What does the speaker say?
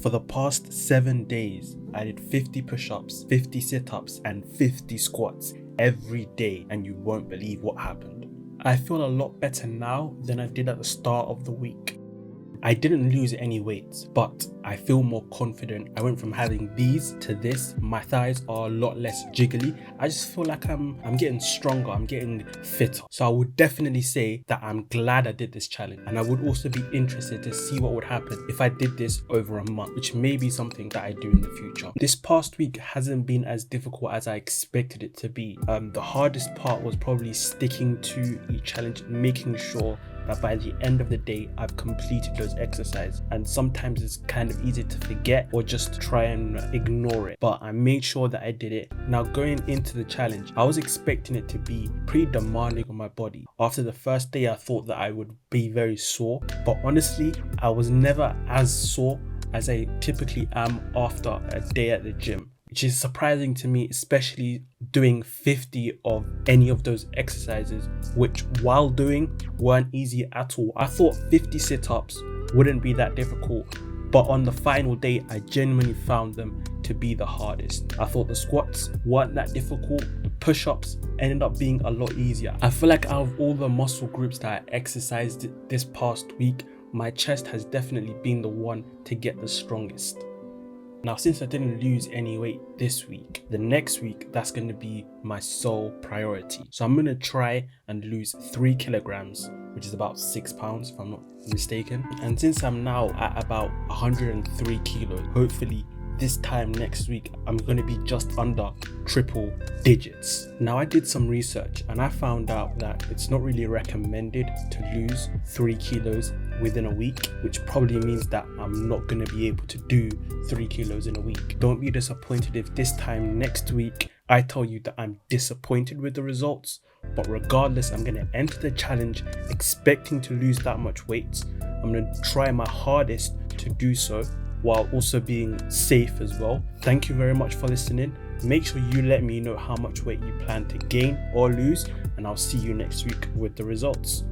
For the past 7 days, I did 50 push-ups, 50 sit-ups, and 50 squats every day, and you won't believe what happened. I feel a lot better now than I did at the start of the week. I didn't lose any weight, but I feel more confident. I went from having these to this. My thighs are a lot less jiggly. I just feel like I'm getting stronger, I'm getting fitter. So I would definitely say that I'm glad I did this challenge, and I would also be interested to see what would happen if I did this over a month, which may be something that I do in the future. This past week hasn't been as difficult as I expected it to be. The hardest part was probably sticking to each challenge, making sure that by the end of the day I've completed those exercises, and sometimes it's kind of easy to forget or just try and ignore it, but I made sure that I did it. Now, going into the challenge, I was expecting it to be pretty demanding on my body. After the first day I thought that I would be very sore, but honestly I was never as sore as I typically am after a day at the gym, which is surprising to me, especially doing 50 of any of those exercises, which while doing weren't easy at all. I thought 50 sit-ups wouldn't be that difficult, but on the final day I genuinely found them to be the hardest. I thought the squats weren't that difficult, the push-ups ended up being a lot easier. I feel like out of all the muscle groups that I exercised this past week, my chest has definitely been the one to get the strongest. Now, since I didn't lose any weight this week, the next week that's going to be my sole priority. So I'm going to try and lose 3 kilograms, which is about 6 pounds if I'm not mistaken. And since I'm now at about 103 kilos, hopefully this time next week I'm going to be just under triple digits. Now, I did some research and I found out that it's not really recommended to lose 3 kilos within a week, which probably means that I'm not going to be able to do 3 kilos in a week. Don't be disappointed if this time next week I tell you that I'm disappointed with the results, but regardless, I'm going to enter the challenge expecting to lose that much weight. I'm going to try my hardest to do so while also being safe as well. Thank you very much for listening. Make sure you let me know how much weight you plan to gain or lose, and I'll see you next week with the results.